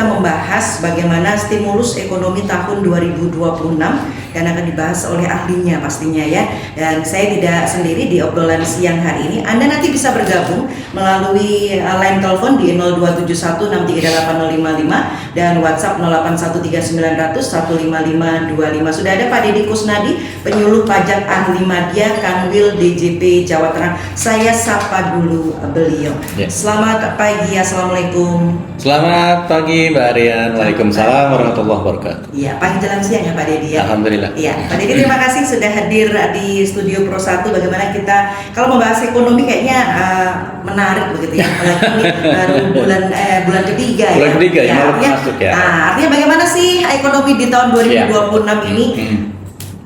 kita membahas bagaimana stimulus ekonomi tahun 2026 dan akan dibahas oleh ahlinya pastinya ya. Dan saya tidak sendiri di obrolan siang hari ini. Anda nanti bisa bergabung melalui line telepon di 027163855 dan WhatsApp 081390015525. Sudah ada Pak Deddy Kusnadi, penyuluh pajak ahli media Kanwil DJP Jawa Tengah. Saya sapa dulu beliau. Ya. Selamat pagi, assalamualaikum. Selamat pagi Mbak Aryan. Waalaikumsalam warahmatullahi wabarakatuh. Iya, pagi jelang siang ya Pak Deddy ya. Alhamdulillah. Iya, Pak Deddy terima kasih sudah hadir di Studio Pro 1. Bagaimana kita kalau membahas ekonomi kayaknya menarik begitu ya. Apalagi ini baru bulan ketiga ya. Bulan ketiga ya, artinya, masuk ya. Artinya bagaimana sih ekonomi di tahun 2026 ini?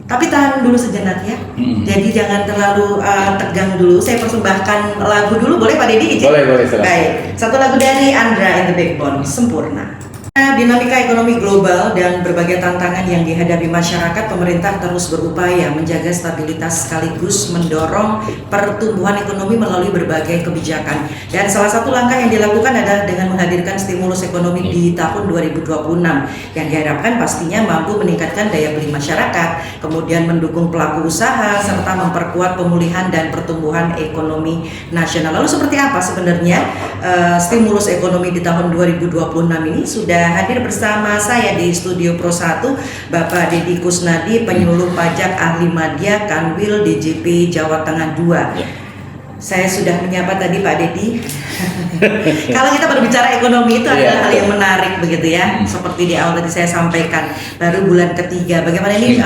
Tapi tahan dulu sejenak ya. Jadi jangan terlalu tegang dulu. Saya persembahkan lagu dulu, boleh Pak Deddy izin? Boleh, silakan. Baik, satu lagu dari Andra and the Backbone, Sempurna. Dinamika ekonomi global dan berbagai tantangan yang dihadapi masyarakat, pemerintah terus berupaya menjaga stabilitas sekaligus mendorong pertumbuhan ekonomi melalui berbagai kebijakan. Dan salah satu langkah yang dilakukan adalah dengan menghadirkan stimulus ekonomi di tahun 2026 yang diharapkan pastinya mampu meningkatkan daya beli masyarakat, kemudian mendukung pelaku usaha serta memperkuat pemulihan dan pertumbuhan ekonomi nasional. Lalu seperti apa sebenarnya stimulus ekonomi di tahun 2026 ini? Sudah hadir bersama saya di Studio Pro 1 Bapak Deddy Kusnadi, penyuluh pajak ahli media Kanwil DJP Jawa Tengah 2. Ya. Saya sudah menyapa tadi Pak Deddy. Kalau kita berbicara ekonomi itu adalah hal yang menarik begitu ya. Seperti di awal tadi saya sampaikan, baru bulan ketiga. Bagaimana ini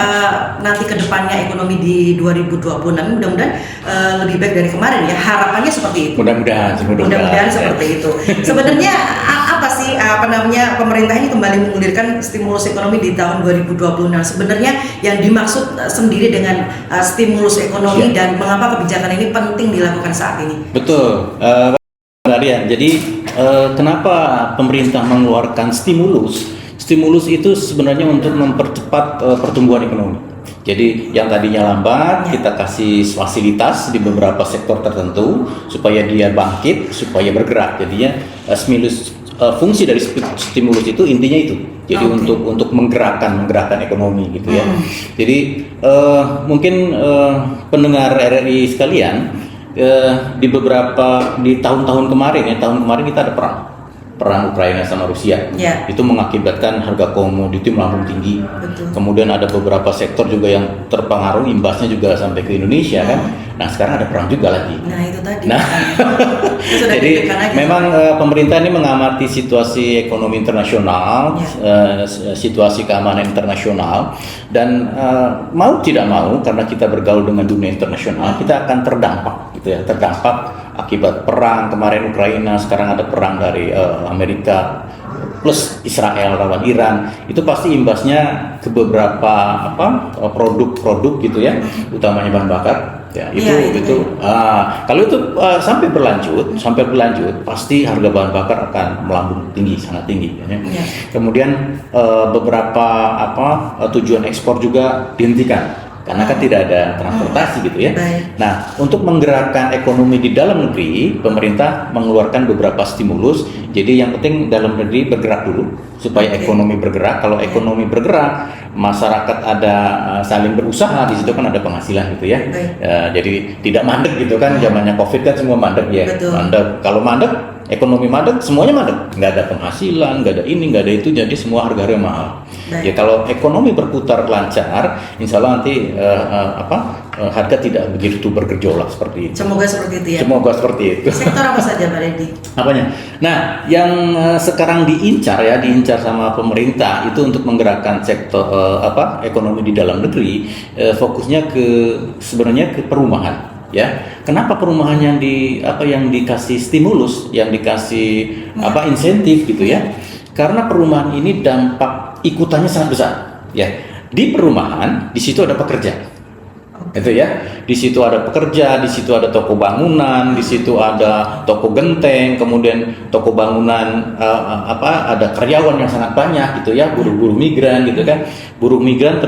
nanti ke depannya ekonomi di 2026 mudah-mudahan lebih baik dari kemarin ya. Harapannya seperti itu. Mudah-mudahan Seperti itu. Sebenarnya apa sih pemerintah ini kembali menggulirkan stimulus ekonomi di tahun 2026. Sebenarnya yang dimaksud sendiri dengan stimulus ekonomi dan mengapa kebijakan ini penting dilakukan saat ini? Betul, Mbak Aryan. Jadi kenapa pemerintah mengeluarkan stimulus? Stimulus itu sebenarnya untuk mempercepat pertumbuhan ekonomi. Jadi yang tadinya lambat, kita kasih fasilitas di beberapa sektor tertentu supaya dia bangkit, supaya bergerak. Jadinya fungsi dari stimulus itu intinya itu. Jadi untuk menggerakkan ekonomi gitu ya. Jadi mungkin pendengar RRI sekalian, di tahun-tahun kemarin kita ada perang Ukraina sama Rusia. Itu mengakibatkan harga komoditi melambung tinggi. Betul. Kemudian ada beberapa sektor juga yang terpengaruh, imbasnya juga sampai ke Indonesia kan. Nah sekarang ada perang juga lagi. Nah itu tadi. Jadi memang pemerintah ini mengamati situasi ekonomi internasional, situasi keamanan internasional, dan mau tidak mau karena kita bergaul dengan dunia internasional, kita akan terdampak gitu ya, akibat perang kemarin Ukraina, sekarang ada perang dari Amerika plus Israel lawan Iran. Itu pasti imbasnya ke beberapa produk-produk gitu ya, utamanya bahan bakar. Ya, kalau itu sampai berlanjut, pasti harga bahan bakar akan melambung tinggi, sangat tinggi. Ya. Kemudian beberapa tujuan ekspor juga dihentikan karena kan tidak ada transportasi gitu ya. Nah, untuk menggerakkan ekonomi di dalam negeri, pemerintah mengeluarkan beberapa stimulus. Jadi yang penting dalam negeri bergerak dulu supaya ekonomi bergerak. Kalau ekonomi bergerak, masyarakat ada saling berusaha, di situ kan ada penghasilan gitu ya. Jadi tidak mandek gitu kan, zamannya Covid kan semua mandek ya. Mandek. Kalau mandek, ekonomi mandek, semuanya mandek. Nggak ada penghasilan, nggak ada ini, nggak ada itu, jadi semua harga-harga mahal. Ya kalau ekonomi berputar lancar, insya Allah nanti harga tidak begitu bergejolak seperti itu. Semoga seperti itu ya. Semoga seperti itu. Sektor apa saja Pak Deddy? Apanya? Nah, yang sekarang diincar sama pemerintah itu untuk menggerakkan sektor ekonomi di dalam negeri, fokusnya sebenarnya ke perumahan. Ya, kenapa perumahan yang dikasih stimulus, yang dikasih insentif gitu ya? Karena perumahan ini dampak ikutannya sangat besar. Ya, di perumahan di situ ada pekerja. Itu ya, di situ ada pekerja, di situ ada toko bangunan, di situ ada toko genteng, kemudian toko bangunan ada karyawan yang sangat banyak gitu ya, buruh-buruh migran gitu kan. Buruh migran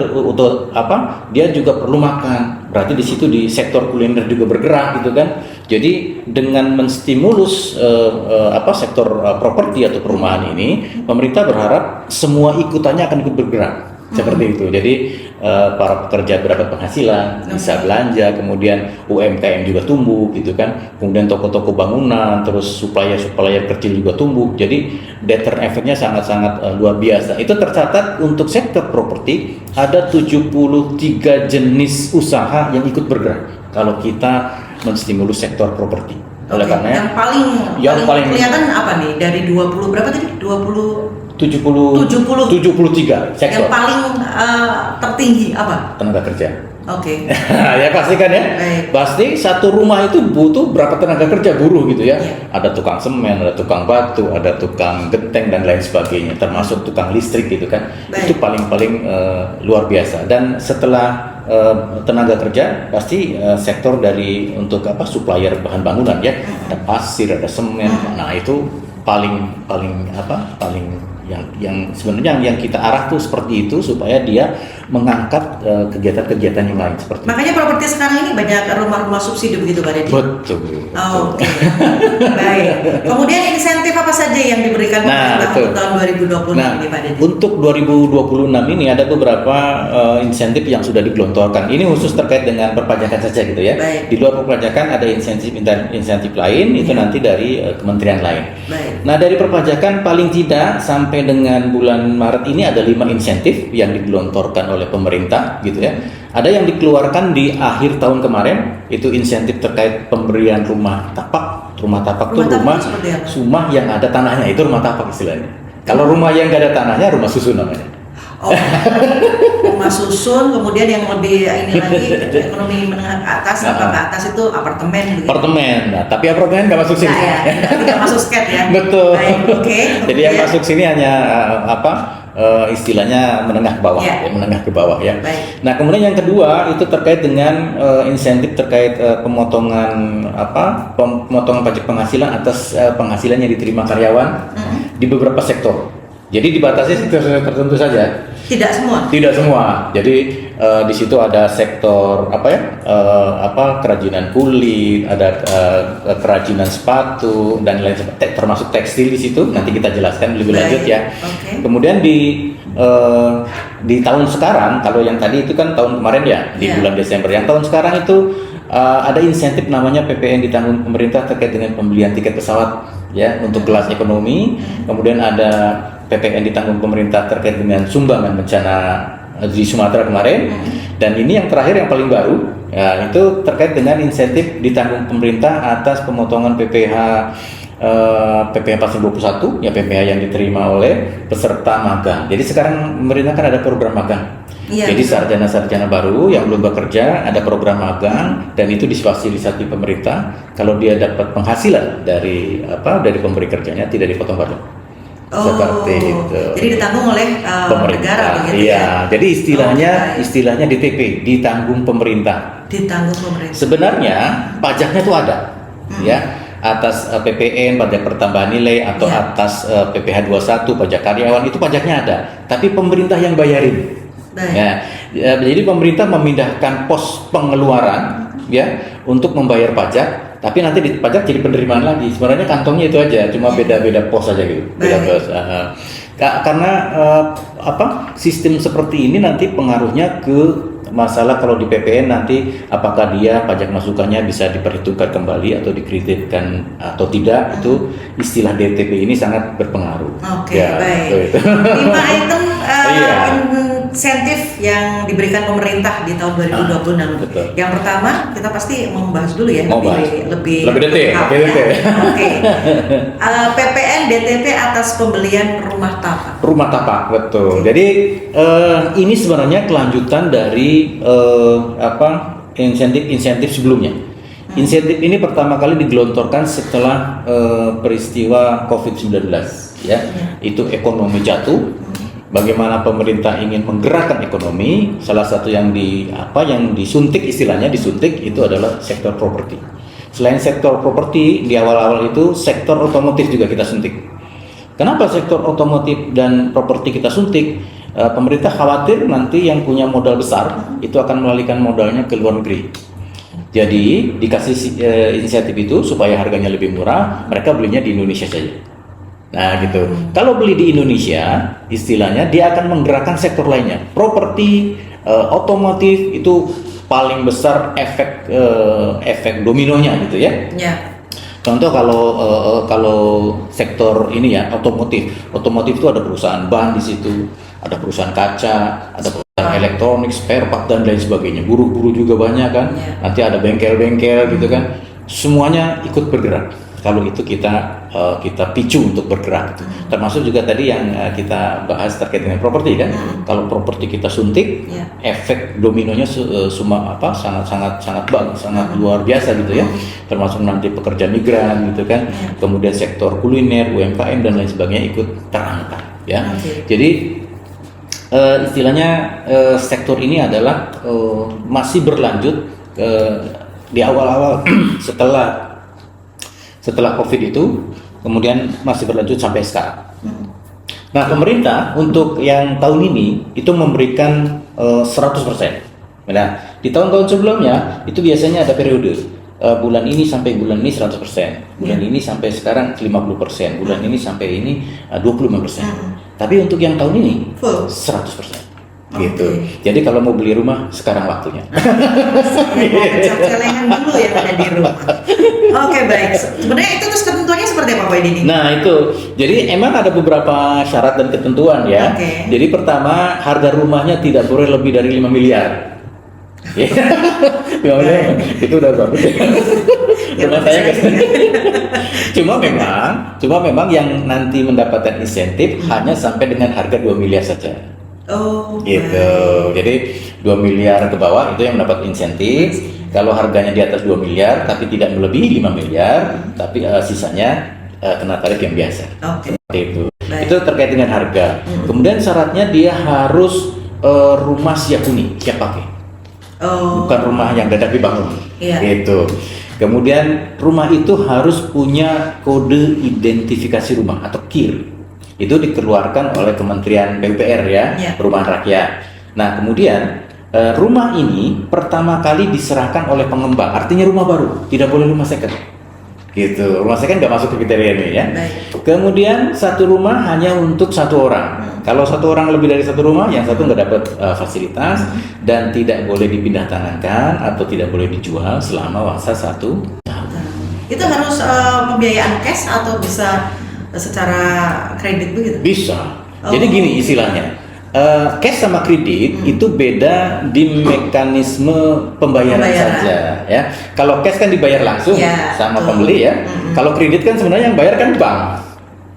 dia juga perlu makan. Berarti di situ di sektor kuliner juga bergerak gitu kan. Jadi dengan menstimulus sektor properti atau perumahan ini, pemerintah berharap semua ikutannya akan ikut bergerak. Seperti itu. Jadi para pekerja berdapat penghasilan, bisa belanja, kemudian UMKM juga tumbuh gitu kan. Kemudian toko-toko bangunan, terus supplier kecil juga tumbuh. Jadi deterrent efeknya sangat-sangat luar biasa. Itu tercatat untuk sektor properti ada 73 jenis usaha yang ikut bergerak kalau kita menstimulus sektor properti. Oleh karena yang paling kelihatan apa nih? Dari 20 berapa tadi? 73 sektor. Yang paling tertinggi apa? Tenaga kerja. Oke. Ya pasti kan ya. Baik. Pasti satu rumah itu butuh berapa tenaga kerja buruh gitu ya. Ada tukang semen, ada tukang batu, ada tukang genteng dan lain sebagainya. Termasuk tukang listrik gitu kan. Baik. Itu paling luar biasa. Dan setelah tenaga kerja pasti sektor dari untuk supplier bahan bangunan ya. Ada pasir, ada semen. Nah itu paling yang sebenarnya yang kita arah tuh seperti itu supaya dia mengangkat kegiatan-kegiatan yang lain seperti makanya properti sekarang ini banyak rumah-rumah subsidi begitu Pak Deddy? Betul. Oke. Baik. Kemudian insentif apa saja yang diberikan pemerintah untuk tahun 2026 ini Pak Deddy? Untuk 2026 ini ada beberapa insentif yang sudah digelontorkan. Ini khusus terkait dengan perpajakan saja gitu ya. Baik. Di luar perpajakan ada insentif lain itu nanti dari kementerian lain. Baik. Nah, dari perpajakan paling tidak sampai dengan bulan Maret ini ada 5 insentif yang digelontorkan oleh pemerintah gitu ya. Ada yang dikeluarkan di akhir tahun kemarin, itu insentif terkait pemberian rumah tapak. Rumah tapak itu rumah yang ada tanahnya, itu rumah tapak istilahnya. Kalau rumah yang nggak ada tanahnya, rumah susun namanya. Oh, rumah susun, kemudian yang lebih ini lagi ekonomi menengah ke atas, ke atas itu apartemen. Apartemen, nah, tapi apartemen nggak masuk sini. Tidak masuk sket ya. Betul. Baik, oke. Jadi yang masuk sini hanya istilahnya menengah ke bawah, menengah ke bawah ya. Baik. Nah kemudian yang kedua itu terkait dengan insentif terkait pemotongan pemotongan pajak penghasilan atas penghasilan yang diterima karyawan di beberapa sektor. Jadi dibatasi sektor tertentu saja. Tidak semua. Tidak semua. Jadi di situ ada sektor kerajinan kulit, ada kerajinan sepatu dan lain sebagainya, termasuk tekstil di situ. Nanti kita jelaskan lebih lanjut ya. Okay. Kemudian di tahun sekarang, kalau yang tadi itu kan tahun kemarin ya di bulan Desember. Yang tahun sekarang itu ada insentif namanya PPN ditanggung pemerintah terkait dengan pembelian tiket pesawat ya untuk kelas ekonomi. Kemudian ada PPN ditanggung pemerintah terkait dengan sumbangan bencana di Sumatera kemarin. Dan ini yang terakhir yang paling baru ya, itu terkait dengan insentif ditanggung pemerintah atas pemotongan PPh 421 ya, PPh yang diterima oleh peserta magang. Jadi sekarang pemerintah kan ada program magang. Jadi sarjana-sarjana baru yang belum bekerja ada program magang dan itu difasilitasi pemerintah. Kalau dia dapat penghasilan dari pemberi kerjanya tidak dipotong pajak. Seperti itu. Jadi ditanggung oleh negara begitu ya. Jadi istilahnya DTP, ditanggung pemerintah. Ditanggung pemerintah. Sebenarnya pajaknya itu ada, ya, atas PPN pajak pertambahan nilai atau atas PPh 21 pajak karyawan itu pajaknya ada, tapi pemerintah yang bayarin. Ya, jadi pemerintah memindahkan pos pengeluaran ya untuk membayar pajak. Tapi nanti di pajak jadi penerimaan lagi. Sebenarnya kantongnya itu aja, cuma beda-beda pos aja gitu. Beda pos. Karena sistem seperti ini nanti pengaruhnya ke masalah kalau di PPN nanti apakah dia pajak masukannya bisa diperhitungkan kembali atau dikreditkan atau tidak, itu istilah DTP ini sangat berpengaruh. Oke, baik. 5 item insentif yang diberikan pemerintah di tahun 2026. Yang pertama kita pasti membahas dulu ya, lebih detail. Oke. PPN DTP atas pembelian rumah tapak. Rumah tapak, betul. Jadi ini sebenarnya kelanjutan dari insentif sebelumnya. Insentif ini pertama kali digelontorkan setelah peristiwa COVID-19 ya. Itu ekonomi jatuh. Bagaimana pemerintah ingin menggerakkan ekonomi, salah satu yang disuntik itu adalah sektor properti. Selain sektor properti, di awal-awal itu sektor otomotif juga kita suntik. Kenapa sektor otomotif dan properti kita suntik? Pemerintah khawatir nanti yang punya modal besar itu akan melarikan modalnya ke luar negeri. Jadi dikasih insentif itu supaya harganya lebih murah, mereka belinya di Indonesia saja. Nah gitu. Kalau beli di Indonesia, istilahnya dia akan menggerakkan sektor lainnya. Properti, otomotif itu paling besar efek dominonya gitu ya. Ya. Contoh kalau sektor ini ya otomotif itu ada perusahaan ban di situ, ada perusahaan kaca, ada perusahaan elektronik, spare part dan lain sebagainya. Buruh-buruh juga banyak kan. Ya. Nanti ada bengkel-bengkel gitu kan. Semuanya ikut bergerak. Kalau itu kita picu untuk bergerak gitu. Termasuk juga tadi yang kita bahas terkait dengan properti kan. Kalau properti kita suntik, efek dominonya sangat bagus, sangat luar biasa gitu ya. Termasuk nanti pekerja migran gitu kan. Kemudian sektor kuliner, UMKM dan lain sebagainya ikut terangkat ya. Jadi istilahnya sektor ini adalah masih berlanjut di awal-awal setelah COVID itu, kemudian masih berlanjut sampai sekarang. Nah, pemerintah untuk yang tahun ini itu memberikan 100%. Nah, di tahun-tahun sebelumnya itu biasanya ada periode bulan ini sampai bulan ini 100%, bulan ini sampai sekarang 50%, bulan ini sampai ini 25%. Tapi untuk yang tahun ini full 100%. Gitu. Jadi kalau mau beli rumah sekarang waktunya. Celengan dulu yang ada di rumah. Oke, baik. Sebenarnya itu terus ketentuannya seperti apa Pak Dini? Nah itu, jadi emang ada beberapa syarat dan ketentuan ya. Jadi pertama harga rumahnya tidak boleh lebih dari 5 miliar. Itu udah bagus. Rumah saya cuma memang yang nanti mendapatkan insentif hanya sampai dengan harga 2 miliar saja. Oh, gitu. Jadi 2 miliar ke bawah itu yang mendapat insentif. Kalau harganya di atas 2 miliar tapi tidak melebihi 5 miliar, tapi sisanya kena tarif yang biasa. Itu. Itu terkait dengan harga. Kemudian syaratnya dia harus rumah siap huni, siap pakai. Bukan rumah yang dadak dibangun. Gitu. Kemudian rumah itu harus punya kode identifikasi rumah atau KIR. Itu dikeluarkan oleh Kementerian PUPR ya, Perumahan Rakyat. Nah kemudian rumah ini pertama kali diserahkan oleh pengembang, artinya rumah baru, tidak boleh rumah second. Gitu, rumah second nggak masuk ke kriteria ini ya. Kemudian satu rumah hanya untuk satu orang. Kalau satu orang lebih dari satu rumah, yang satu nggak dapat fasilitas dan tidak boleh dipindah tangankan atau tidak boleh dijual selama masa 1 tahun. Itu harus pembiayaan cash atau bisa secara kredit begitu? Bisa. Jadi gini istilahnya, cash sama kredit itu beda di mekanisme pembayaran saja ya. Kalau cash kan dibayar langsung sama pembeli ya. Kalau kredit kan sebenarnya yang bayar kan bank.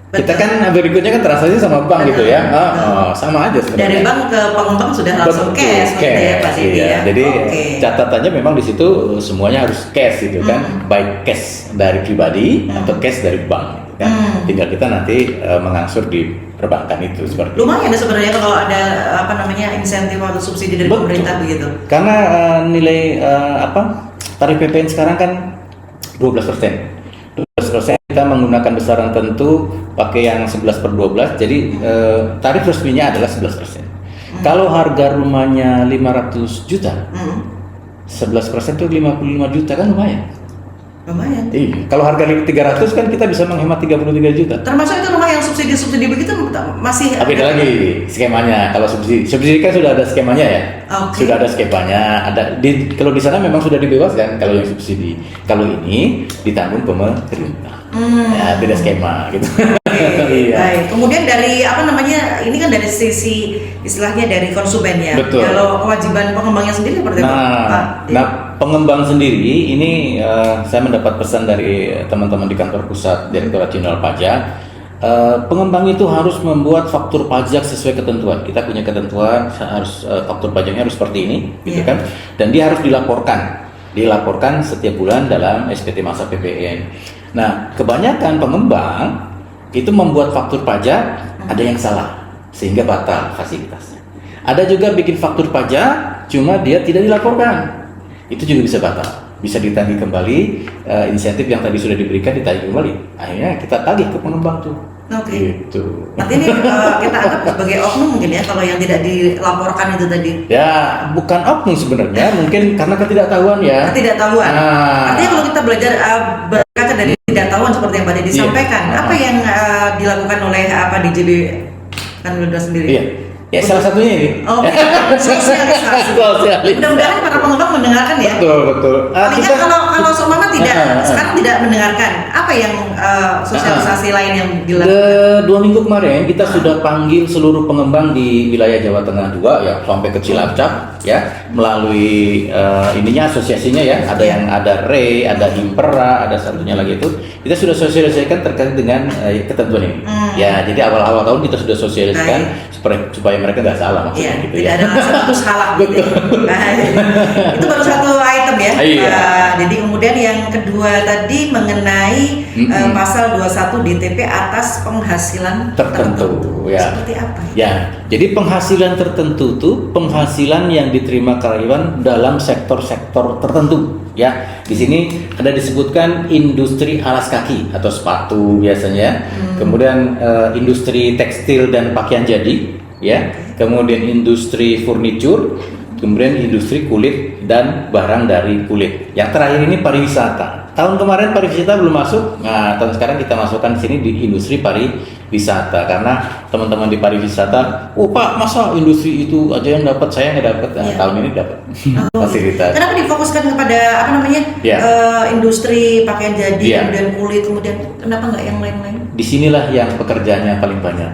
Kita kan berikutnya kan transaksi sama bank gitu ya. Sama aja sebenarnya. Dari bank ke pengembang sudah langsung cash gitu ya Pak Dini ya. Jadi catatannya memang di situ semuanya harus cash gitu kan. Baik cash dari pribadi atau cash dari bank. Tinggal kita nanti mengangsur di perbankan itu seperti lumayan ya sebenarnya kalau ada insentif atau subsidi dari pemerintah begitu. Karena nilai tarif PPN sekarang kan 12%. 12% kita menggunakan besaran tentu pakai yang 11/12. Jadi tarif resminya adalah 11%. Kalau harga rumahnya 500 juta, 11% itu 55 juta kan lumayan. Lumayan. Iya. Kalau harga 300 kan kita bisa menghemat 33 juta. Termasuk itu rumah yang subsidi begitu masih. Beda lagi skemanya. Kalau subsidi kan sudah ada skemanya ya. Sudah ada skemanya. Kalau di sana memang sudah dibebaskan kalau yang subsidi. Kalau ini ditanggung pemerintah. Ya, beda skema gitu. Iya. Baik. Kemudian dari ini kan dari sisi istilahnya dari konsumen ya. Betul. Kalau kewajiban pengembangnya sendiri seperti apa? Pengembang sendiri ini saya mendapat pesan dari teman-teman di kantor pusat Direktorat Jenderal Pajak. Pengembang itu harus membuat faktur pajak sesuai ketentuan. Kita punya ketentuan harus faktur pajaknya harus seperti ini, gitu kan? Dan dia harus dilaporkan setiap bulan dalam SPT Masa PPN. Nah, kebanyakan pengembang itu membuat faktur pajak ada yang salah sehingga batal fasilitasnya. Ada juga bikin faktur pajak cuma dia tidak dilaporkan. Itu juga bisa batal, bisa ditagih kembali insentif yang tadi sudah diberikan ditagih kembali. Akhirnya kita tagih ke pengembang tuh. Oke. Gitu. Nanti ini kita anggap sebagai oknum mungkin ya kalau yang tidak dilaporkan itu tadi. Ya, bukan oknum sebenarnya, mungkin karena ketidaktahuan ya. Ketidaktahuan. Nah. Artinya kalau kita belajar berkaca dari ketidaktahuan seperti yang tadi disampaikan, apa yang dilakukan oleh DJB Kanwil sendiri? Iya. Ya salah satunya ini. Oh, sosialisasi. Mudah-mudahan para pengembang mendengarkan ya. Betul. Paling kalau seumpama sekarang tidak mendengarkan, apa yang sosialisasi lain yang dilakukan? 2 minggu kemarin kita sudah panggil seluruh pengembang di wilayah Jawa Tengah juga ya, sampai ke Cilacap ya, melalui ininya asosiasinya ya, ada RE, ada Impera, ada satunya lagi itu. Kita sudah sosialisasikan terkait dengan ketentuan ini. Ya, jadi awal-awal tahun kita sudah sosialisasikan supaya mereka nggak salah maksudnya ya, gitu tidak ya. ada alasan untuk salah gitu. Itu baru satu item ya. Iya. Jadi kemudian yang kedua tadi mengenai pasal 21 DTP atas penghasilan tertentu. Ya. Seperti apa? Ya, jadi penghasilan tertentu itu penghasilan yang diterima karyawan dalam sektor-sektor tertentu. Ya, di sini ada disebutkan industri alas kaki atau sepatu biasanya, kemudian industri tekstil dan pakaian jadi, ya, kemudian industri furniture, kemudian industri kulit dan barang dari kulit. Yang terakhir ini pariwisata. Tahun kemarin pariwisata belum masuk, nah tahun sekarang kita masukkan di sini di industri pariwisata karena teman-teman di pariwisata, oh Pak masa industri itu aja yang dapat, saya nggak dapat. Nah, tahun ini dapat fasilitas. Kenapa difokuskan kepada industri pakaian jadi kemudian kulit, kemudian kenapa nggak yang lain-lain? Disinilah yang pekerjaannya paling banyak.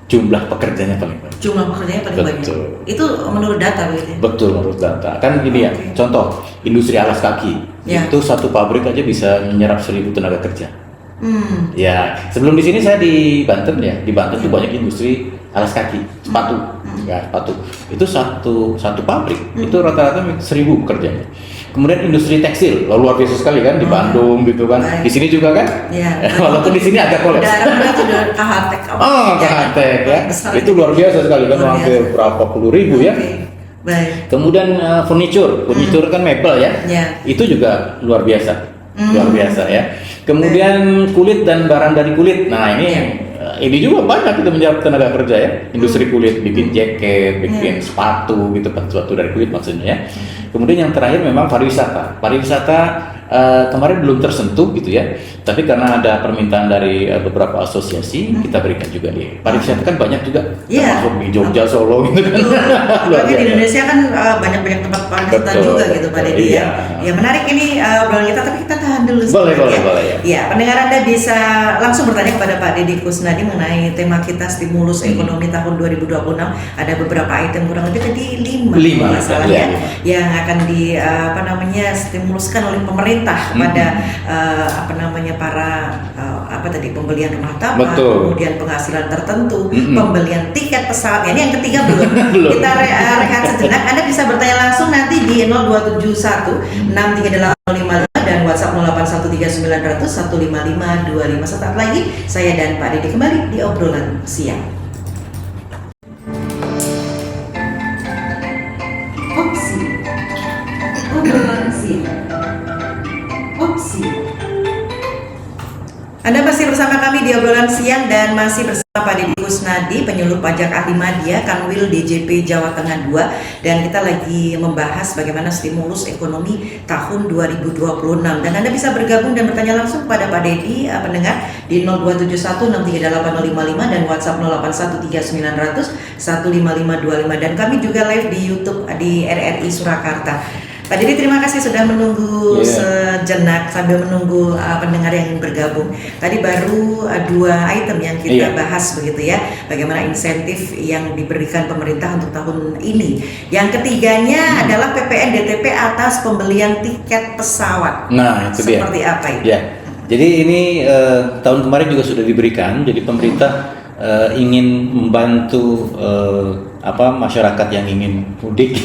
Jumlah pekerjaannya paling banyak. Jumlah pekerjaannya paling banyak. Itu menurut data begitu ya? Betul, menurut data. Kan gini ya, contoh industri alas kaki itu satu pabrik aja bisa menyerap 1.000 tenaga kerja. Ya, sebelum di sini saya di Banten ya. Di Banten tuh banyak industri alas kaki, sepatu. Ya, sepatu. Itu satu pabrik. Itu rata-rata 1.000 pekerjanya. Kemudian industri tekstil, luar biasa sekali kan di Bandung gitu kan. Di sini juga kan? Ya. Walaupun di sini agak kolaps. Daerah itu KHTEK. KHTEK ya. Itu luar biasa sekali kan, hampir berapa puluh ribu ya. Baik. Kemudian furniture kan mebel ya. Itu juga luar biasa. Luar biasa ya. Kemudian kulit dan barang dari kulit. Nah, ini juga banyak kita menyerap tenaga kerja ya. Industri kulit, bikin jaket, bikin sepatu gitu, sepatu dari kulit maksudnya ya. Kemudian yang terakhir memang pariwisata. Pariwisata kemarin belum tersentuh gitu ya. Tapi karena ada permintaan dari beberapa asosiasi, kita berikan juga di pariwisata kan banyak juga. Termasuk di Jogja, Solo gitu kan. Tapi di Indonesia kan banyak tempat pariwisata juga gitu Pak Deddy ya. Ya menarik ini obrolan kita, tapi kita tahan dulu. Boleh ya. Ya, pendengar Anda bisa langsung bertanya kepada Pak Deddy Kusnadi mengenai tema kita stimulus ekonomi tahun 2026. Ada beberapa item kurang lebih tadi 5 masalahnya yang akan stimuluskan oleh pemerintah kepada para pembelian rumah tapak, kemudian penghasilan tertentu, pembelian tiket pesawat. Ini yang ketiga belum. Kita rehat sejenak. Anda bisa bertanya langsung nanti di 0271 63855 dan WhatsApp 0813 900 15525. Sesaat lagi saya dan Pak Deddy kembali di obrolan siang. Obrolan siang. Anda masih bersama kami di obrolan siang dan masih bersama Pak Deddy Kusnadi, penyuluh pajak ahli media Kanwil DJP Jawa Tengah 2, dan kita lagi membahas bagaimana stimulus ekonomi tahun 2026. Dan Anda bisa bergabung dan bertanya langsung kepada Pak Deddy pendengar di 0271638055 dan WhatsApp 0813 900 15525, dan kami juga live di YouTube di RRI Surakarta. Pak Deddy, terima kasih sudah menunggu sejenak sambil menunggu pendengar yang bergabung. Tadi baru 2 item yang kita bahas begitu ya, bagaimana insentif yang diberikan pemerintah untuk tahun ini. Yang ketiganya adalah PPN DTP atas pembelian tiket pesawat. Nah, itu seperti apa itu? Ya. Jadi ini tahun kemarin juga sudah diberikan. Jadi pemerintah ingin membantu masyarakat yang ingin mudik,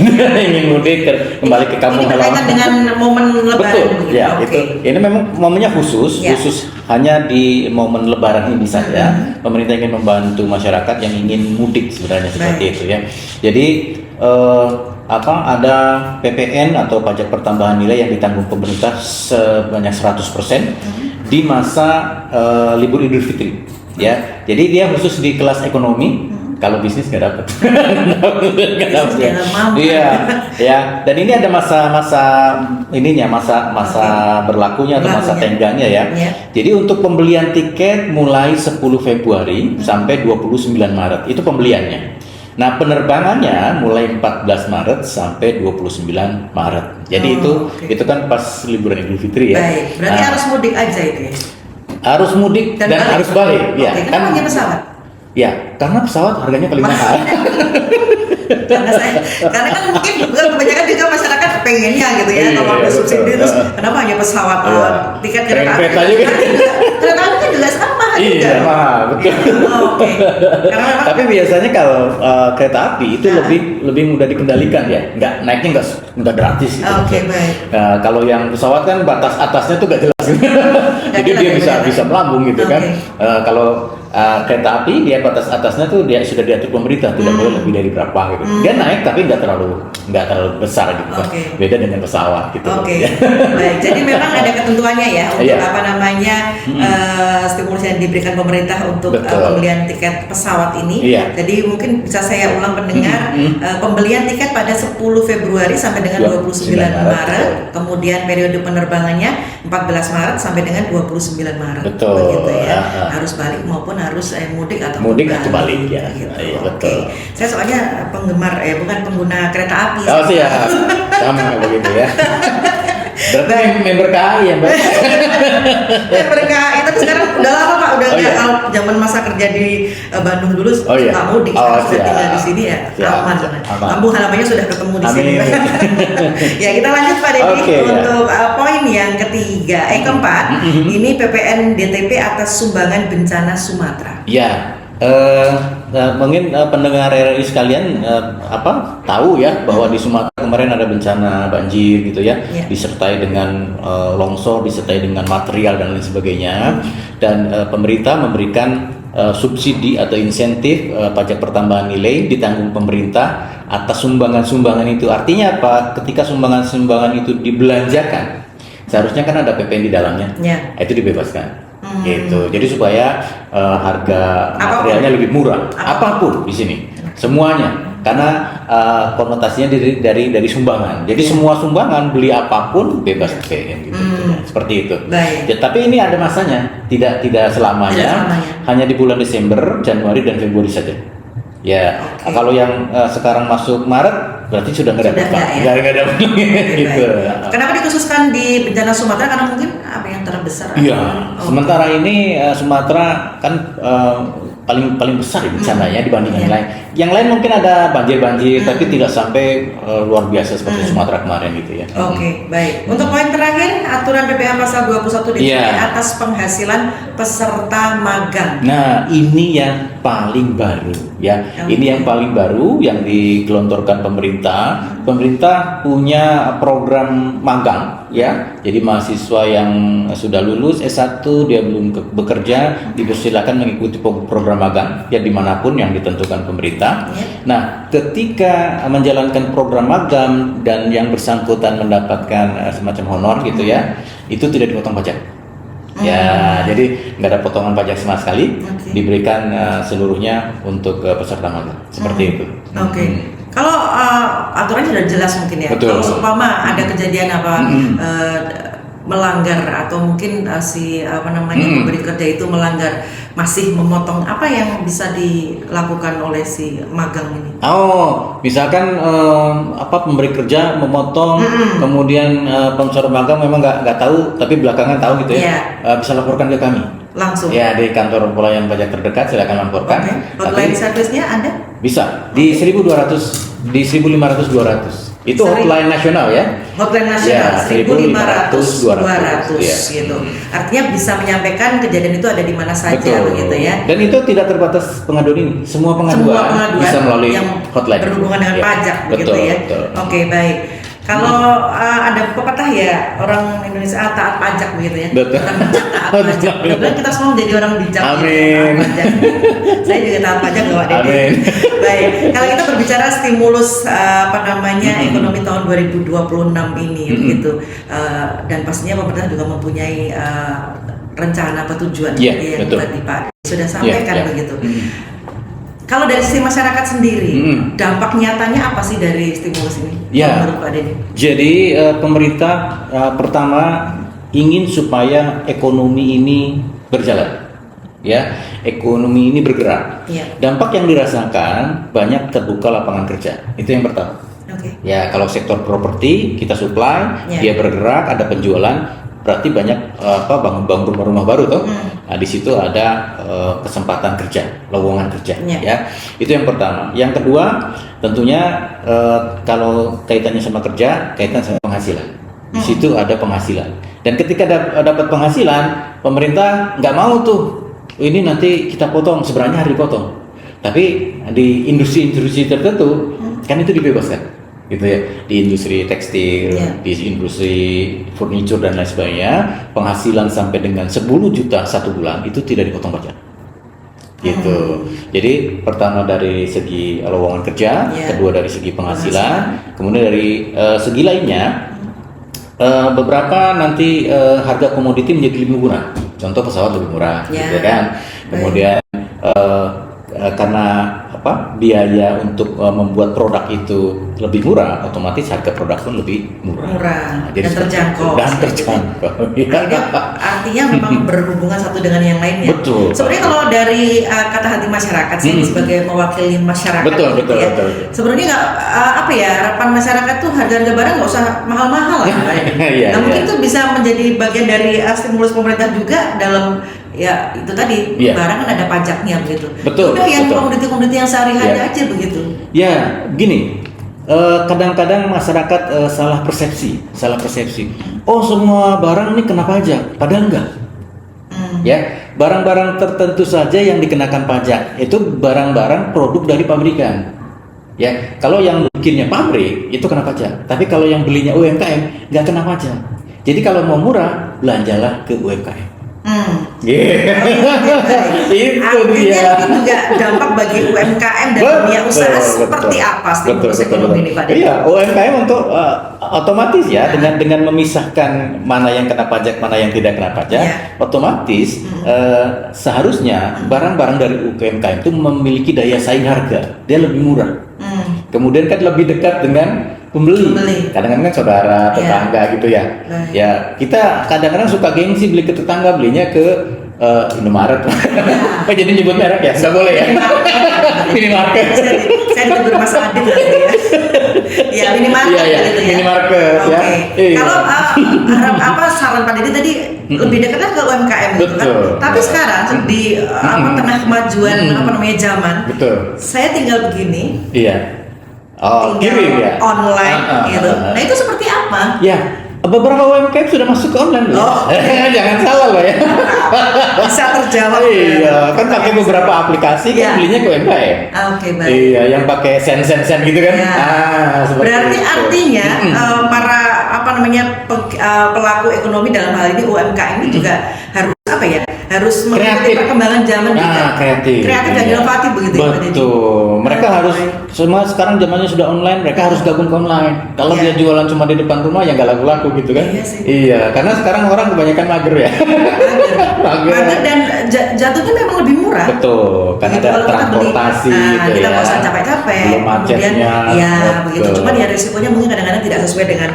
kembali ke kampung halaman. Ini berkaitan dengan momen Lebaran. Betul, ya itu. Ini memang momennya khusus hanya di momen Lebaran ini saja. Pemerintah ingin membantu masyarakat yang ingin mudik sebenarnya seperti itu ya. Jadi ada PPN atau pajak pertambahan nilai yang ditanggung pemerintah sebanyak 100% di masa libur Idul Fitri. ya. Jadi dia khusus di kelas ekonomi. Kalau bisnis nggak dapat. Nggak dapat. Iya, ya. Dan ini ada masa ininya, masa berlakunya atau masa tengganya ya. Jadi untuk pembelian tiket mulai 10 Februari sampai 29 Maret itu pembeliannya. Nah, penerbangannya mulai 14 Maret sampai 29 Maret. Jadi itu kan pas liburan Idul Fitri ya. Baik, berarti harus mudik aja itu ya. Harus mudik dan harus balik. Ya, kenapa hanya pesawat? Ya, karena pesawat harganya paling mahal. Karena kan mungkin kebanyakan juga masyarakat pengennya gitu ya, kalau ada subsidi terus kenapa hanya pesawat, tiket kereta api juga. Kereta api kan juga sekarang mahal juga. Iya, mahal, betul. Oke. Tapi biasanya kalau kereta api itu lebih mudah dikendalikan ya, naiknya nggak gratis gitu. Oke, baik. Kalau yang pesawat kan batas atasnya tuh nggak jelas. Jadi dia bisa melambung gitu kan. Kalau kereta api dia batas atasnya tuh dia sudah diatur pemerintah, tidak boleh lebih dari berapa gitu. Dia naik tapi nggak terlalu besar gitu kan. Beda dengan pesawat gitu. Baik, jadi memang ada ketentuannya ya untuk apa namanya stimulus yang diberikan pemerintah untuk pembelian tiket pesawat ini. Jadi mungkin bisa saya ulang pendengar, pembelian tiket pada 10 Februari sampai dengan 29 Maret, kemudian periode penerbangannya 14 Maret sampai dengan 29 Maret. Begitu ya. Harus balik maupun harus mudik atau balik ya. Gitu. Iya, betul. Saya soalnya penggemar bukan pengguna kereta api. Oh siap, sama begitu ya. Berarti member KAI ya Mbak? Member KAI, tapi sekarang udah lama Pak, udah kalau zaman masa kerja di Bandung dulu suka mudik, sudah tinggal di sini ya aman. Kampung halamannya sudah ketemu di sini. Ya kita lanjut Pak Deddy untuk poin yang keempat, ini PPN DTP atas sumbangan bencana Sumatera. Ya. Mungkin pendengar RRI sekalian tahu ya bahwa di Sumatera kemarin ada bencana banjir gitu ya, disertai dengan longsor, disertai dengan material dan lain sebagainya, dan pemerintah memberikan subsidi atau insentif pajak pertambahan nilai ditanggung pemerintah atas sumbangan-sumbangan itu. Artinya apa? Ketika sumbangan-sumbangan itu dibelanjakan, seharusnya kan ada PPN di dalamnya, itu dibebaskan. Gitu. Jadi supaya harga materialnya lebih murah, apapun di sini, semuanya, karena konotasinya dari sumbangan. Jadi semua sumbangan beli apapun bebas PPN gitu. Seperti itu. Ya, tapi ini ada masanya, tidak selamanya, hanya di bulan Desember, Januari dan Februari saja. Ya, kalau yang sekarang masuk Maret berarti sudah nggak dapat, nggak dapat gitu. Kenapa dikhususkan di bencana Sumatera? Karena mungkin apa yang terbesar? Iya. Sementara ini Sumatera kan paling besar bencananya dibanding yang lain. Yang lain mungkin ada banjir, tapi tidak sampai luar biasa seperti Sumatera kemarin gitu ya. Oke, baik. Untuk poin terakhir, aturan PPh pasal 21 DJP atas penghasilan peserta magang. Nah, ini yang paling baru ya. Ini yang paling baru yang digelontorkan pemerintah. Pemerintah punya program magang ya. Jadi mahasiswa yang sudah lulus S1 dia belum bekerja dipersilakan mengikuti program magang ya dimanapun yang ditentukan pemerintah. Nah, ketika menjalankan program magang dan yang bersangkutan mendapatkan semacam honor gitu ya, itu tidak dipotong pajak. Ya, jadi nggak ada potongan pajak sama sekali, diberikan seluruhnya untuk peserta magang. Seperti itu. Kalau aturannya sudah jelas mungkin ya. Betul. Kalau seumpama ada kejadian melanggar atau mungkin pemberi kerja itu melanggar, masih memotong, apa yang bisa dilakukan oleh si magang ini? Misalkan pemberi kerja memotong, kemudian peserta magang memang nggak tahu, tapi belakangan tahu gitu ya, bisa laporkan ke kami. Langsung? Ya, di kantor pelayanan pajak terdekat silakan laporkan. Hotline service-nya ada? Bisa, di 1.200, di 1.500, 200. Itu hotline nasional ya? Hotline nasional, 1.500, 200 ya. gitu. Artinya bisa menyampaikan kejadian itu ada di mana saja begitu ya. Dan itu tidak terbatas pengaduan ini, semua pengaduan bisa melalui yang hotline berhubungan dengan pajak begitu ya. Oke, baik. Kalau ada pepatah ya orang Indonesia taat pajak begitu ya. Betul. Taat pajak. Mudah-mudahan kita semua menjadi orang bijak. Amin. Taat pajak. Saya juga taat pajak loh, Dede. Amin. Baik. Kalau kita berbicara stimulus ekonomi tahun 2026 ini begitu, dan pastinya pemerintah juga mempunyai rencana atau tujuan yang betul. tadi Pak sudah sampaikan begitu. Kalau dari sisi masyarakat sendiri, dampak nyatanya apa sih dari stimulus ini? Menurut Pak Denny? Jadi pemerintah pertama ingin supaya ekonomi ini berjalan, ya, ekonomi ini bergerak. Dampak yang dirasakan banyak terbuka lapangan kerja, itu yang pertama. Ya, kalau sektor properti kita supply, dia bergerak, ada penjualan, berarti banyak bangun rumah-rumah baru tuh. Nah, di situ ada kesempatan kerja, lowongan kerja, ya. Itu yang pertama. Yang kedua, tentunya kalau kaitannya sama kerja, kaitan sama penghasilan. Di situ ada penghasilan. Dan ketika dapat penghasilan, pemerintah nggak mau tuh ini nanti kita potong, sebenarnya harus dipotong. Tapi di industri-industri tertentu kan itu dibebaskan. Gitu ya, di industri tekstil, di industri furniture dan lain sebagainya, penghasilan sampai dengan 10 juta satu bulan itu tidak dipotong pajak. Gitu. Jadi pertama dari segi lowongan kerja, kedua dari segi penghasilan, kemudian dari segi lainnya beberapa nanti harga komoditi menjadi lebih murah. Contoh pesawat lebih murah, gitu kan. Kemudian karena biaya untuk membuat produk itu lebih murah, otomatis harga produk pun lebih murah. Jadi dan terjangkau. Artinya memang berhubungan satu dengan yang lainnya. Betul. Sebenarnya kalau dari kata hati masyarakat, saya sebagai mewakili masyarakat. Betul. Sebenarnya nggak harapan masyarakat tuh harga barang nggak usah mahal-mahal lah. Nah mungkin itu bisa menjadi bagian dari stimulus pemerintah juga dalam. Ya itu tadi barang kan ada pajaknya begitu. Betul. Udah yang komoditi-komoditi yang sehari-hari aja begitu. Ya gini, kadang-kadang masyarakat salah persepsi. Oh semua barang ini kena pajak, padahal enggak. Ya barang-barang tertentu saja yang dikenakan pajak itu barang-barang produk dari pabrikan. Ya kalau yang bikinnya pabrik itu kena pajak, tapi kalau yang belinya UMKM nggak kena pajak. Jadi kalau mau murah belanjalah ke UMKM. Itu dia. Ini juga dampak bagi UMKM dan dunia usaha seperti apa stimulus ekonomi ini Pak? Iya, UMKM untuk otomatis ya dengan memisahkan mana yang kena pajak, mana yang tidak kena pajak, otomatis seharusnya barang-barang dari UMKM itu memiliki daya saing harga, dia lebih murah. Kemudian kan lebih dekat dengan pembeli. Kadang-kadang kan saudara, tetangga gitu ya. Ya kita kadang-kadang suka gengsi beli ke tetangga, belinya ke Indomaret. Jadi nyebut merek ya? Nggak boleh ya? Minimarket. Saya ditegur Mas Adit nanti ya. Ya minimarket gitu ya. Minimarket ya. Kalau saran Pak Didi tadi lebih dekatnya ke UMKM gitu kan. Tapi sekarang di tengah kemajuan zaman, saya tinggal begini. Kirim ya. Online gitu. Nah itu seperti apa? Ya, beberapa UMKM sudah masuk ke online loh. Jangan salah loh ya. Bisa terjawab. Iya, kan pakai beberapa aplikasi kan belinya ke UMKM. Baik. Iya, yang pakai sen gitu kan. Berarti artinya para pelaku ekonomi dalam hal ini UMKM ini juga harus harus mengikuti perkembangan zaman juga. Kreatif dan inovatif begitu ya. Betul. Mereka harus semua sekarang zamannya sudah online, mereka harus gabung ke online. Kalau dia jualan cuma di depan rumah ya nggak laku gitu kan. Iya, karena sekarang orang kebanyakan mager ya. Mager dan jatuhnya memang lebih murah. Betul, karena ada transportasi gitu kita ya. nggak usah capek-capek. Belum macetnya. Begitu. Cuma ya risikonya mungkin kadang-kadang tidak sesuai dengan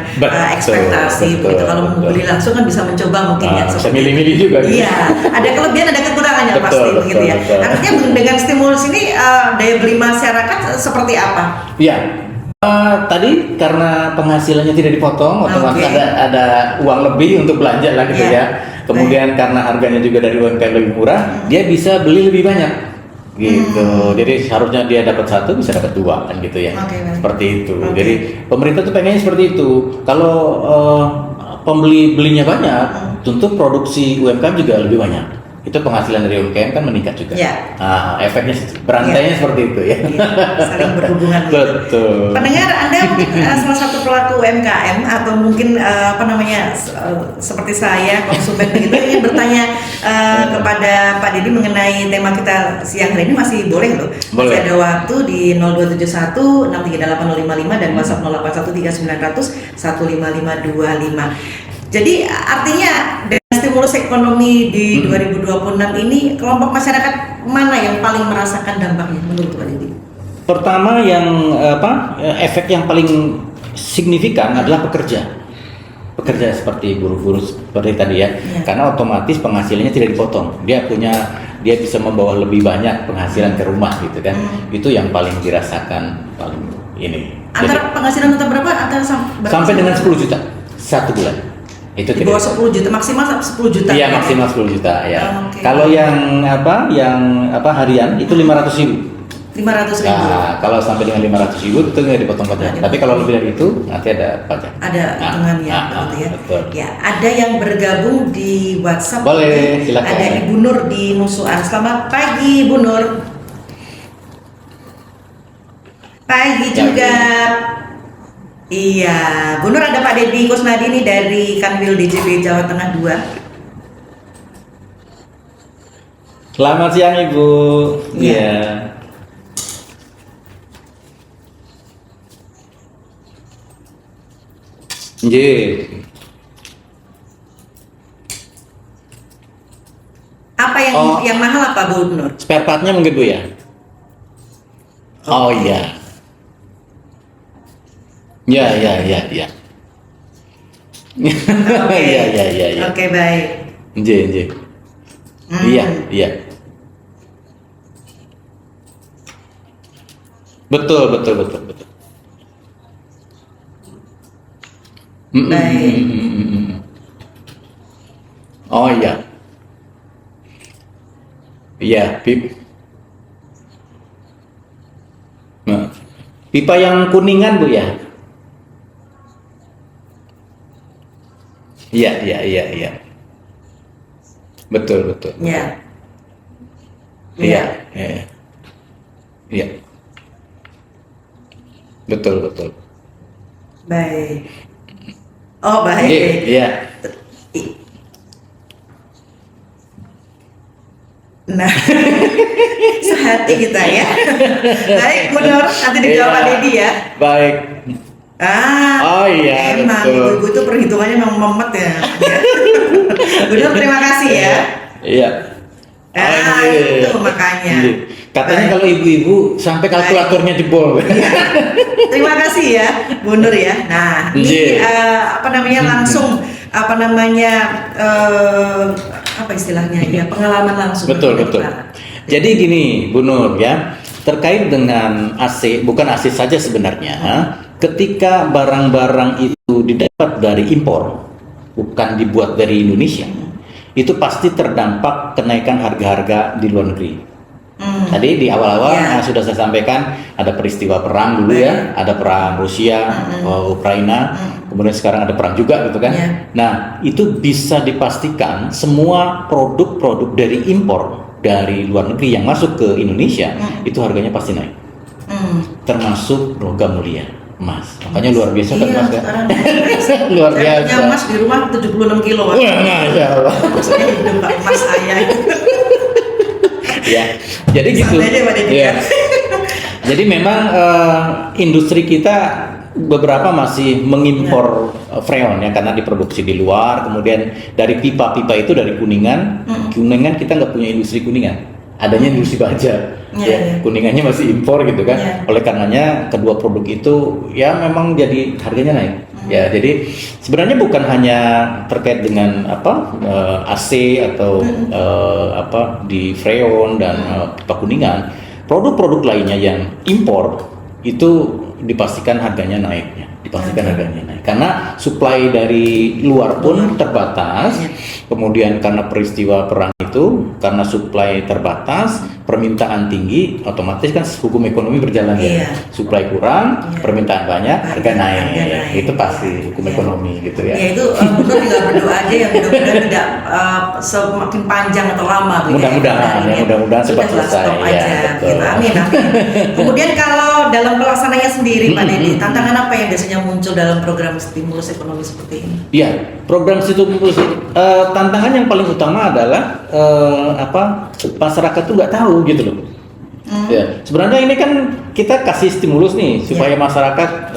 ekspektasi. Begitu. Kalau mau beli langsung kan bisa mencoba mungkin ya. Bisa milih-milih juga. Iya, ada kelebihan ada kekurangannya pasti begitu ya. Artinya dengan stimulus ini daya beli masyarakat seperti apa? Iya. Tadi karena penghasilannya tidak dipotong, otomatis ada uang lebih untuk belanja lah gitu ya. Kemudian karena harganya juga dari UMKM lebih murah, dia bisa beli lebih banyak gitu. Jadi seharusnya dia dapat satu bisa dapat dua kan gitu ya. Seperti itu. Jadi pemerintah tuh pengennya seperti itu. Kalau pembeli belinya banyak, tentu produksi UMKM juga lebih banyak. itu penghasilan dari UMKM kan meningkat juga. Ya. Nah, efeknya berantainya seperti itu ya. Iya, saling berhubungan. Betul. Pendengar, Anda mungkin salah satu pelaku UMKM atau mungkin seperti saya konsumen begitu ingin bertanya kepada Pak Deddy mengenai tema kita siang hari ini, masih boleh loh. Boleh. Masih ada waktu di 0271 638 dan WhatsApp 0813 900 15525. Jadi artinya dengan stimulus ekonomi di 2026 ini, kelompok masyarakat mana yang paling merasakan dampaknya menurut Pak Deddy? Pertama yang efek yang paling signifikan adalah pekerja seperti buruh-buruh seperti tadi ya. Karena otomatis penghasilannya tidak dipotong, dia bisa membawa lebih banyak penghasilan ke rumah gitu kan. Itu yang paling dirasakan paling ini. Antara penghasilan tetap berapa? Sampai dengan 10 juta satu bulan. Itu di bawah 10 juta, maksimal 10 juta. Iya, maksimal 10 juta ya. Okay. Kalau yang harian itu 500.000. 500.000. Nah, kalau sampai dengan 500.000 itu nggak dipotong pajak. Tapi kalau lebih dari itu nanti ada pajak. Ada hitungannya, gitu ya. Betul. Ya, ada yang bergabung di WhatsApp. Boleh, silakan. Ada Ibu Nur di Nusuan. Selamat pagi, Ibu Nur. Pagi juga. Iya, Bu Nur, ada Pak Deddy Kusnadi nih dari Kanwil DJP Jawa Tengah 2. Selamat siang Ibu. Iya. Apa yang mahal apa Bu Nur? Spare partnya mungkin Bu ya? Oh iya. Ya. Iya. Oke, baik. Iya. Iya. Betul. Baik. Oh iya. Iya, pipa yang kuningan Bu ya? Iya. Betul. Ya. Iya. Betul. Baik. Oh, baik. Iya. Nah, sehati kita ya. Baik, Bu Nur, nanti dijawab Pak Deddy ya. Baik. Oh iya, emang betul. ibu-ibu itu perhitungannya memang memet ya. Bu Nur, terima kasih ya. Iya. Itu makanya. Katanya kalau ibu-ibu sampai kalkulatornya jebol. Iya. Terima kasih ya, Bu Nur ya. Nah, ini langsung apa istilahnya ya, pengalaman langsung. Betul. Jadi gini Bu Nur ya, terkait dengan AC, bukan AC saja sebenarnya. Ketika barang-barang itu didapat dari impor, bukan dibuat dari Indonesia, itu pasti terdampak kenaikan harga-harga di luar negeri. Tadi di awal-awal sudah saya sampaikan ada peristiwa perang dulu ya, ada perang Rusia, Ukraina, kemudian sekarang ada perang juga gitu kan. Nah, itu bisa dipastikan semua produk-produk dari impor dari luar negeri yang masuk ke Indonesia itu harganya pasti naik. Termasuk logam mulia, emas. Makanya luar biasa kan Mas kan? Luar biasa. Saya emas di rumah 76 kilo. Masya Allah. Maksudnya hidup emas saya. Ya, jadi gitu. Ya. Jadi memang industri kita beberapa masih mengimpor freon ya, karena diproduksi di luar. Kemudian dari pipa-pipa itu dari Kuningan, Kuningan kita nggak punya industri Kuningan, adanya industri baja. Kuningannya masih impor gitu kan. Oleh karenanya kedua produk itu ya memang jadi harganya naik. Ya, jadi sebenarnya bukan hanya terkait dengan AC atau di freon dan pipa Kuningan, produk-produk lainnya yang impor itu dipastikan harganya naiknya. pastikan harganya naik. Karena supply dari luar pun terbatas. Kemudian karena peristiwa perang itu, karena supply terbatas, permintaan tinggi, otomatis kan hukum ekonomi berjalan ya. Supply kurang, permintaan banyak, harga naik. Itu pasti hukum ekonomi gitu ya. Ya itu betul, tinggal berdoa aja ya, mudah-mudahan tidak semakin panjang atau lama. Mudah-mudahan cepat selesai. Ya, gitu. Amin. Kemudian kalau dalam pelaksananya sendiri Pak Dedi, tantangan apa yang biasanya muncul dalam program stimulus ekonomi seperti ini? Iya, program stimulus tantangan yang paling utama adalah masyarakat tuh nggak tahu gitu loh. Ya, sebenarnya ini kan kita kasih stimulus nih supaya masyarakat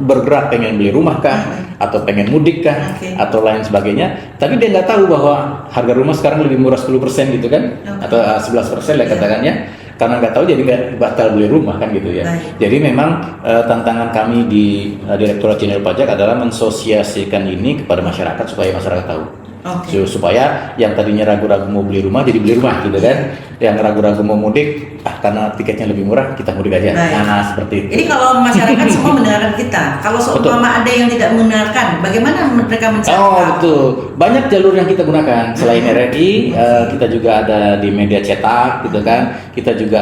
bergerak, pengen beli rumah kah, atau pengen mudik kah, atau lain sebagainya. Tapi dia nggak tahu bahwa harga rumah sekarang lebih murah 10% gitu kan, atau 11% lah katakannya. Karena nggak tahu jadi nggak batal beli rumah kan gitu ya. Jadi memang tantangan kami di Direktorat Jenderal Pajak adalah mensosiasikan ini kepada masyarakat supaya masyarakat tahu. Supaya yang tadinya ragu-ragu mau beli rumah jadi beli rumah gitu kan. Yang ragu-ragu mau mudik, karena tiketnya lebih murah kita mudik aja. Nah seperti itu. Jadi kalau masyarakat semua mendengarkan kita, kalau seumpama ada yang tidak mendengarkan, bagaimana mereka mencari? Betul. Banyak jalur yang kita gunakan selain RRI, kita juga ada di media cetak gitu kan. Kita juga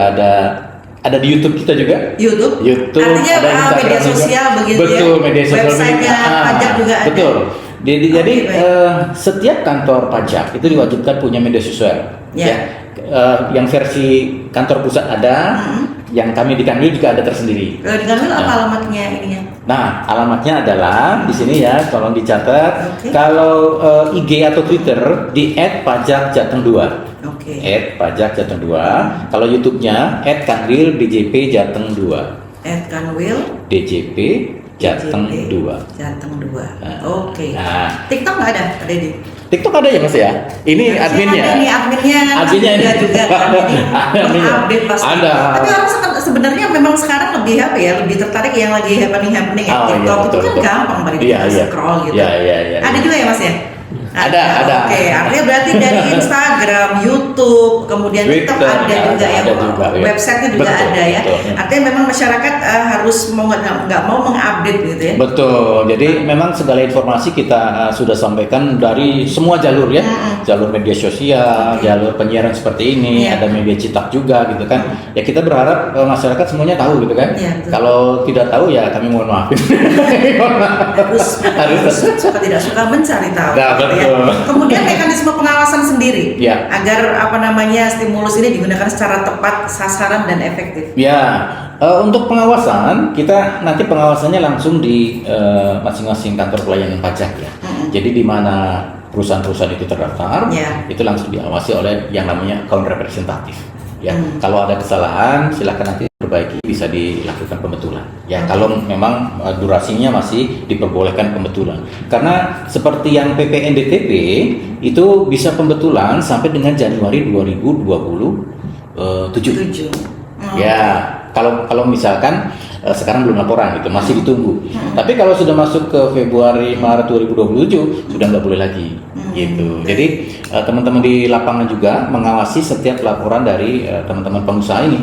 ada di YouTube kita juga. YouTube. Artinya ada Instagram media sosial juga. begitu. Betul, ya. media sosial. Website-nya pajak juga ada. Betul. Jadi setiap kantor pajak itu diwajibkan punya media sosial. Ya. Yang versi kantor pusat ada, yang kami di Kanwil juga ada tersendiri. Di Kanwil apa alamatnya ininya? Nah, alamatnya adalah di sini ya, tolong dicatat. Kalau IG atau Twitter di @pajakjateng2. @pajakjateng2. Kalau YouTube-nya @kanwil_djp jateng 2. @kanwil_djp Jateng 2. Nah, TikTok nggak ada, Pak Dedi? TikTok ada ya Mas ya? Ini adminnya. Adminnya juga kan. Update pasti. Ada. Tapi orang sebenarnya memang sekarang lebih lebih tertarik yang lagi happening TikTok. Itu kan gampang Pak Dedi, scroll gitu. Ada juga ya Mas ya? Ada. Oke, artinya berarti dari Instagram, YouTube, kemudian TikTok ada juga ya. Websitenya juga ada ya. Artinya memang masyarakat harus nggak mau mengupdate gitu ya. Betul. Jadi memang segala informasi kita sudah sampaikan dari semua jalur ya. Jalur media sosial, jalur penyiaran seperti ini, ada media cetak juga gitu kan. Ya kita berharap masyarakat semuanya tahu gitu kan. Kalau tidak tahu ya kami mohon maaf. harus suka tidak suka mencari tahu. Kemudian mekanisme pengawasan sendiri agar stimulus ini digunakan secara tepat, sasaran dan efektif. Untuk pengawasan kita nanti pengawasannya langsung di masing-masing kantor pelayanan pajak ya. Jadi di mana perusahaan-perusahaan itu terdaftar, itu langsung diawasi oleh yang namanya account representatif. Kalau ada kesalahan silakan nanti perbaiki, bisa dilakukan pembetulan. Kalau memang durasinya masih diperbolehkan pembetulan. Karena seperti yang PPNDTP itu bisa pembetulan sampai dengan Januari 2027. Kalau misalkan sekarang belum laporan gitu, masih ditunggu. Tapi kalau sudah masuk ke Februari Maret 2027 sudah nggak boleh lagi gitu. Jadi teman-teman di lapangan juga mengawasi setiap laporan dari teman-teman pengusaha ini.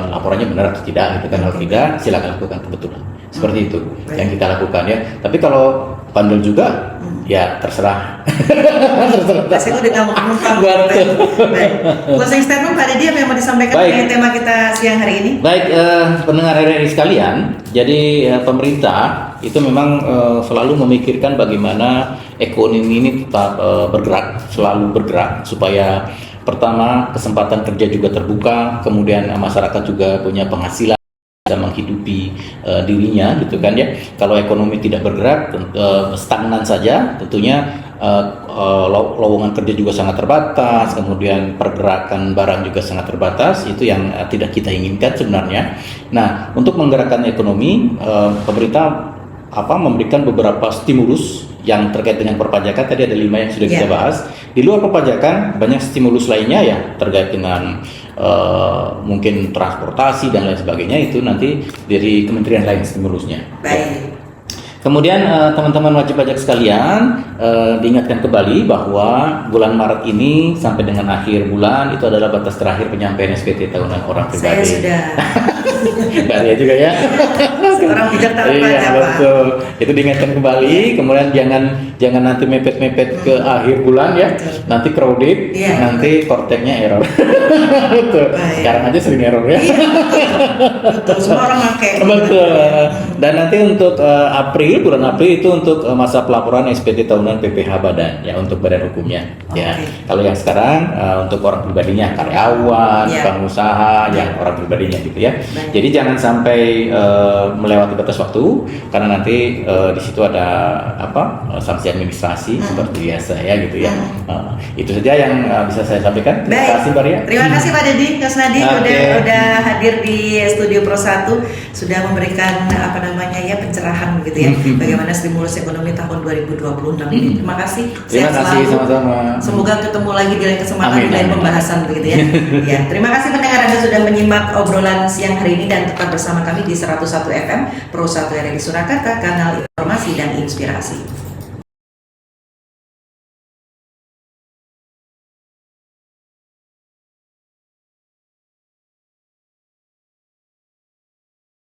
Laporannya benar atau tidak gitu kan. Kalau tidak silakan lakukan pembetulan. Seperti itu yang kita lakukan ya. Tapi kalau bandel juga ya terserah. Itu ditanggung penumpang. Closing statement Pak Dedi yang mau disampaikan mengenai tema kita siang hari ini. Baik, pendengar RRI sekalian. Jadi pemerintah itu memang selalu memikirkan bagaimana ekonomi ini tetap selalu bergerak supaya pertama kesempatan kerja juga terbuka, kemudian masyarakat juga punya penghasilan bisa menghidupi dirinya gitu kan ya. Kalau ekonomi tidak bergerak stagnan saja tentunya lowongan kerja juga sangat terbatas, kemudian pergerakan barang juga sangat terbatas, itu yang tidak kita inginkan sebenarnya. Nah, untuk menggerakkan ekonomi pemerintah memberikan beberapa stimulus yang terkait dengan perpajakan. Tadi ada 5 yang sudah kita bahas. Di luar perpajakan banyak stimulus lainnya ya terkait dengan mungkin transportasi dan lain sebagainya, itu nanti dari kementerian lain stimulusnya. Kemudian teman-teman wajib pajak sekalian diingatkan kembali bahwa bulan Maret ini sampai dengan akhir bulan itu adalah batas terakhir penyampaian SPT tahunan orang pribadi. Saya sudah. Mbak Ria juga ya. orang bijak taat pajak, Iya, Pak. betul. Itu diingatkan kembali, kemudian jangan nanti mepet-mepet ke akhir bulan ya. Nanti crowded, Iya. nanti korteknya error. Betul. Baik. Sekarang aja sering error ya. Iya, betul. Semua orang pakai. Betul. Dan nanti untuk bulan April itu untuk masa pelaporan SPT tahunan PPh badan ya, untuk badan hukumnya. Ya. Oke. Kalau yang sekarang untuk orang pribadinya, karyawan, Ya. pengusaha, yang orang pribadinya gitu ya. Baik. Jadi jangan sampai melewati batas waktu, karena nanti di situ ada sanksi administrasi seperti biasa ya gitu ya. Itu saja yang bisa saya sampaikan. Terima Baik. kasih Mbak Ria. Terima kasih Pak Dedi, Mas Nadi Oke. udah hadir di Studio Pro 1, sudah memberikan pencerahan gitu ya bagaimana stimulus ekonomi tahun 2026 ini. Terima kasih. Terima Sehat kasih, selalu. sama-sama. Semoga ketemu lagi di lain kesempatan Amin, di lain amin. pembahasan begitu ya. Ya, terima kasih pendengar Anda sudah menyimak obrolan siang hari ini dan tetap bersama kami di 101 FM Pro 1 RRI Surakarta, kanal informasi dan inspirasi.